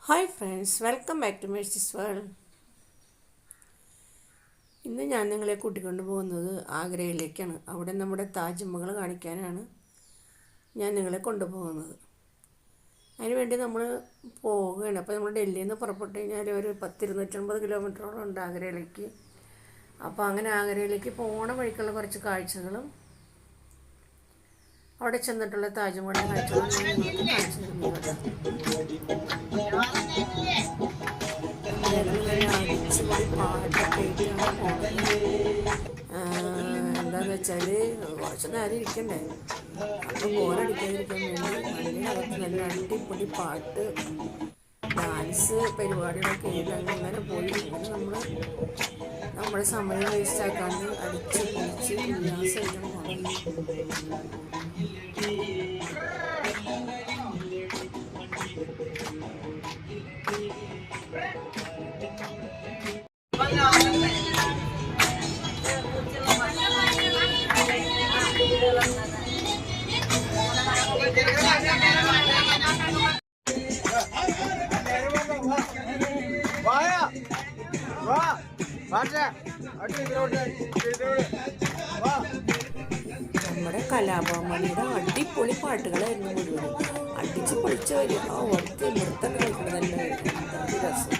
Hi friends, welcome back to Mercy's world. ഇന്ന് ഞാൻ നിങ്ങളെ കൂട്ടിക്കൊണ്ട് പോകുന്നത് ആഗ്രയിലേക്കാണ്. അവിടെ നമ്മുടെ താജ്മഹൽ കാണിക്കാനാണ് ഞാൻ നിങ്ങളെ കൊണ്ടുപോകുന്നത്. അതിനുവേണ്ടി നമ്മൾ പോവുകയാണ്. അപ്പോൾ നമ്മൾ ഡൽഹിയിൽ നിന്ന് പുറപ്പെട്ട് കഴിഞ്ഞാൽ ഒരു 250 കിലോമീറ്ററോളം ഉണ്ട് ആഗ്രയിലേക്ക്. അപ്പോൾ അങ്ങനെ ആഗ്രയിലേക്ക് പോകണ വഴിക്കുള്ള കുറച്ച് കാഴ്ചകളും അവിടെ ചെന്നിട്ടുള്ള താജ്മഹലിൻ്റെ കാഴ്ചകളും ഞാൻ നിങ്ങൾക്ക് കാണിച്ചു തരുന്നത്. പാട്ടൊക്കെ ഇട്ടാണ് പോകുന്നത്. എന്താണെന്ന് വെച്ചാൽ കുറച്ച് നേരം ഇരിക്കണ്ടേ, അപ്പോൾ ബോറടിക്കാതിരിക്കാൻ വേണ്ടി വണ്ടിയിനകത്ത് നല്ല അടിപൊളി പാട്ട്, ഡാൻസ് പരിപാടികളൊക്കെ ആയിട്ട് അങ്ങനെ പോയി നമ്മുടെ സമയം വേസ്റ്റ് ആക്കാണ്ട് അടിച്ച് പൊളിച്ച് ഉല്ലാസമായിട്ടാണ് പോകുന്നത്. നമ്മുടെ കലാഭവമണിയുടെ അടിപൊളി പാട്ടുകളായിരുന്നു മുഴുവൻ. അടിച്ച് പൊളിച്ച് വരും. ആ ഒറ്റ നൃത്തം കളിക്കുന്നതല്ല രസം.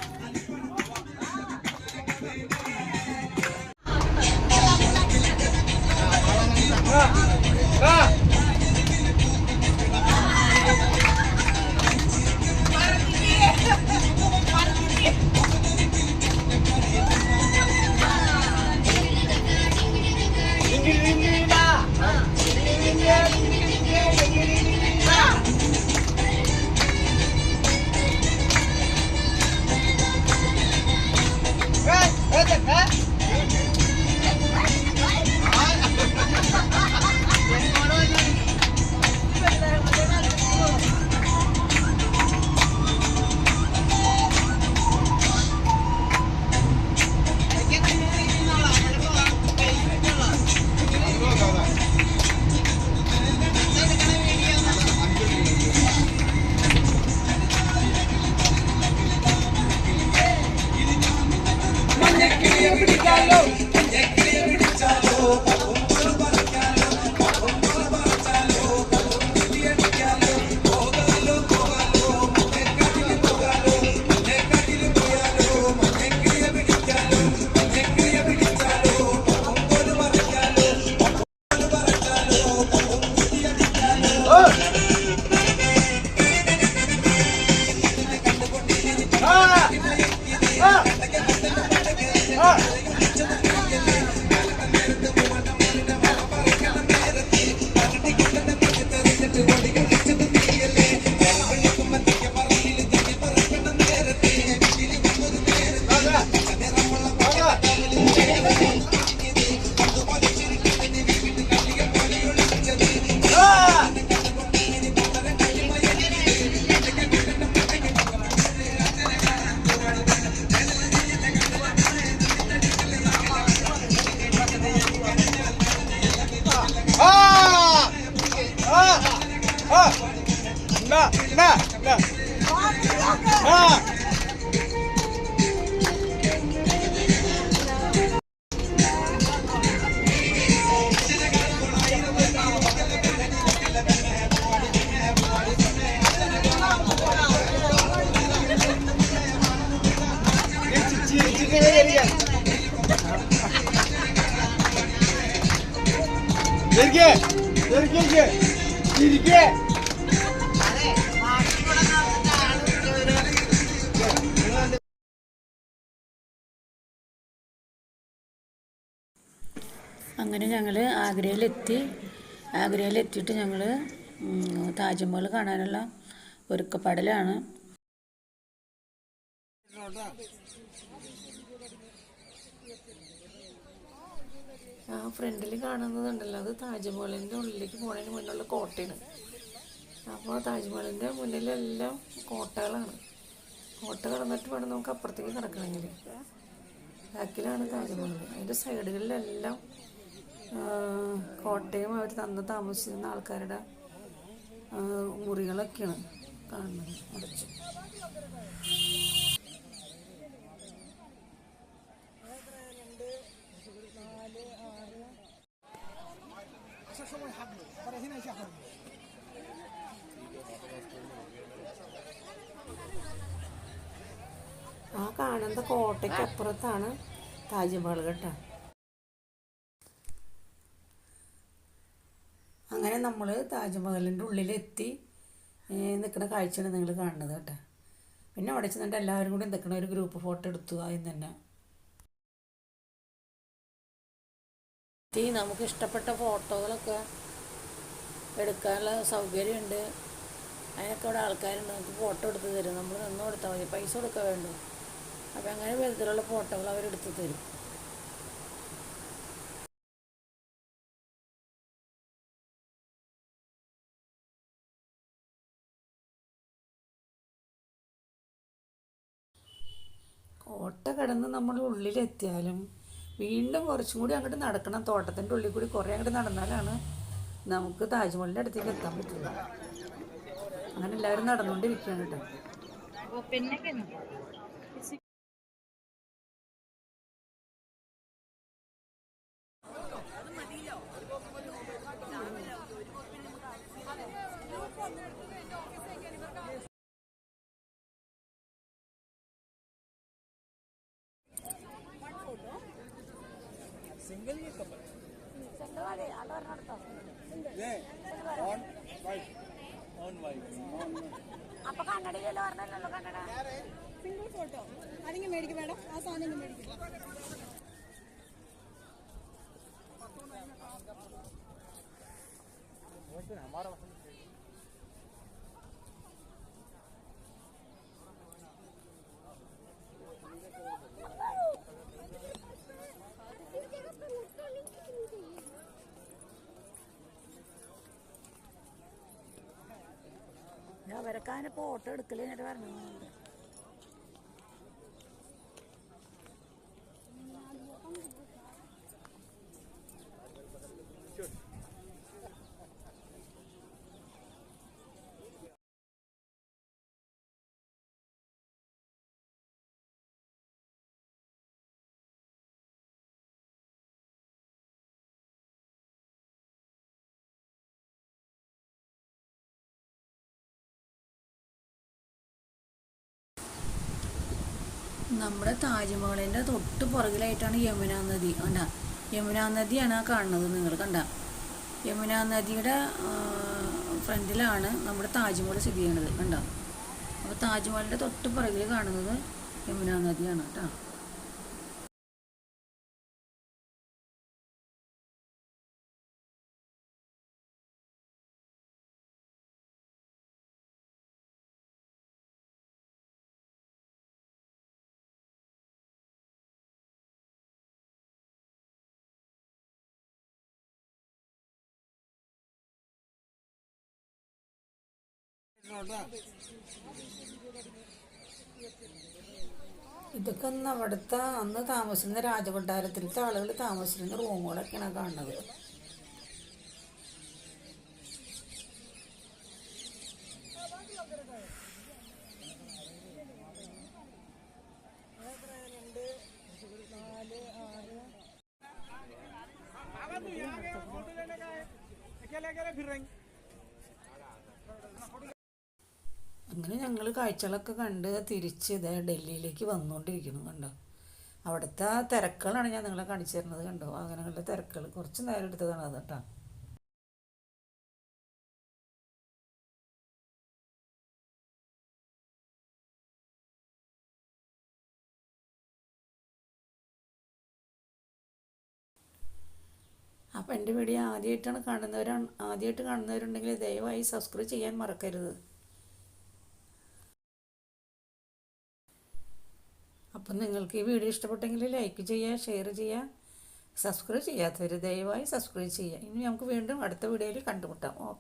അങ്ങനെ ഞങ്ങൾ ആഗ്രയിലെത്തിയിട്ട് ഞങ്ങൾ താജ്മഹൽ കാണാനുള്ള ഒരുക്കപ്പാടിലാണ്. ആ ഫ്രണ്ടിൽ കാണുന്നതുണ്ടല്ലോ, അത് താജ്മഹലിൻ്റെ ഉള്ളിലേക്ക് പോകുന്നതിന് മുന്നുള്ള കോട്ടയാണ്. അപ്പോൾ താജ്മഹലിൻ്റെ മുന്നിലെല്ലാം കോട്ടകളാണ്. കോട്ട കടന്നിട്ട് വേണം നമുക്ക് അപ്പുറത്തേക്ക് കിടക്കണമെങ്കിൽ. ബാക്കിലാണ് താജ്മഹൽ. അതിൻ്റെ സൈഡുകളിലെല്ലാം കോട്ടയും അവർ താമസിക്കുന്ന ആൾക്കാരുടെ മുറികളൊക്കെയാണ് കാണുന്നത്. അടച്ചു ആ കാണുന്ന കോട്ടയ്ക്ക് അപ്പുറത്താണ് താജ്മഹൽ കേട്ടോ. അങ്ങനെ നമ്മൾ താജ്മഹലിൻ്റെ ഉള്ളിലെത്തി നിൽക്കുന്ന കാഴ്ചയാണ് നിങ്ങൾ കാണുന്നത് കേട്ടോ. പിന്നെ അവിടെ ചെന്നിട്ട് എല്ലാവരും കൂടി നിൽക്കണ ഒരു ഗ്രൂപ്പ് ഫോട്ടോ എടുത്തു. ആദ്യം തന്നെ നമുക്ക് ഇഷ്ടപ്പെട്ട ഫോട്ടോകളൊക്കെ എടുക്കാനുള്ള സൗകര്യമുണ്ട്. അതിനൊക്കെ ഇവിടെ ആൾക്കാരുണ്ട്, നമുക്ക് ഫോട്ടോ എടുത്ത് തരും. നമ്മൾ നിന്ന് കൊടുത്താൽ മതി, പൈസ കൊടുക്കാൻ വേണ്ടു. അപ്പം അങ്ങനെ വിധത്തിലുള്ള ഫോട്ടോകൾ അവരെടുത്ത് തരും. കോട്ട കടന്ന് നമ്മൾ ഉള്ളിലെത്തിയാലും വീണ്ടും കുറച്ചും കൂടി അങ്ങോട്ട് നടക്കണം. തോട്ടത്തിൻ്റെ ഉള്ളിൽ കൂടി കുറേ അങ്ങോട്ട് നടന്നാലാണ് നമുക്ക് താജ്മഹലിൻ്റെ അടുത്തേക്ക് എത്താൻ പറ്റുള്ളൂ. അങ്ങനെ എല്ലാവരും നടന്നുകൊണ്ടിരിക്കുകയാണ് കേട്ടോ. അപ്പൊ കണ്ണടയിലല്ലോ പറഞ്ഞല്ലോ കണ്ണട സിംഗിൾ ഫോട്ടോ അല്ലെങ്കിൽ മേടിക്കും മേഡം. ആ സാധനം മേടിക്കും. അവരൊക്കെ അതിന് ഫോട്ടോ എടുക്കല് എന്നിട്ട് പറഞ്ഞു. നമ്മുടെ താജ്മഹലിൻ്റെ തൊട്ട് പുറകിലായിട്ടാണ് യമുന നദി. കണ്ട, യമുന നദിയാണ് ആ കാണുന്നത് നിങ്ങൾ കണ്ട. യമുന നദിയുടെ ഫ്രണ്ടിലാണ് നമ്മുടെ താജ്മഹൽ സ്ഥിതി ചെയ്യുന്നത് കണ്ട. അപ്പോൾ താജ്മഹലിൻ്റെ തൊട്ട് പുറകിൽ കാണുന്നത് യമുന നദിയാണ് കേട്ടോ. ഇതൊക്കെ അന്ന് താമസിക്കുന്ന രാജകൊട്ടാരത്തിലത്തെ ആളുകൾ താമസിക്കുന്ന റൂമുകളൊക്കെയാണ് കാണുന്നത്. അങ്ങനെ ഞങ്ങൾ കാഴ്ചകളൊക്കെ കണ്ട് തിരിച്ച് ഇതേ ഡൽഹിയിലേക്ക് വന്നുകൊണ്ടിരിക്കുന്നു കണ്ടോ. അവിടുത്തെ തിരക്കുകളാണ് ഞാൻ നിങ്ങളെ കാണിച്ചു തരുന്നത് കണ്ടോ. വാഹനങ്ങളുടെ തിരക്കുകൾ കുറച്ച് നേരം എടുത്തതാണ് അത് കേട്ടോ. അപ്പോൾ എൻ്റെ വീഡിയോ ആദ്യമായിട്ട് കാണുന്നവരുണ്ടെങ്കിൽ ദയവായി സബ്സ്ക്രൈബ് ചെയ്യാൻ മറക്കരുത്. അപ്പം നിങ്ങൾക്ക് ഈ വീഡിയോ ഇഷ്ടപ്പെട്ടെങ്കിൽ ലൈക്ക് ചെയ്യുക, ഷെയർ ചെയ്യുക. സബ്സ്ക്രൈബ് ചെയ്യാത്തവർ ദയവായി സബ്സ്ക്രൈബ് ചെയ്യുക. ഇനി നമുക്ക് വീണ്ടും അടുത്ത വീഡിയോയിൽ കണ്ടുമുട്ടാം. ഓക്കെ.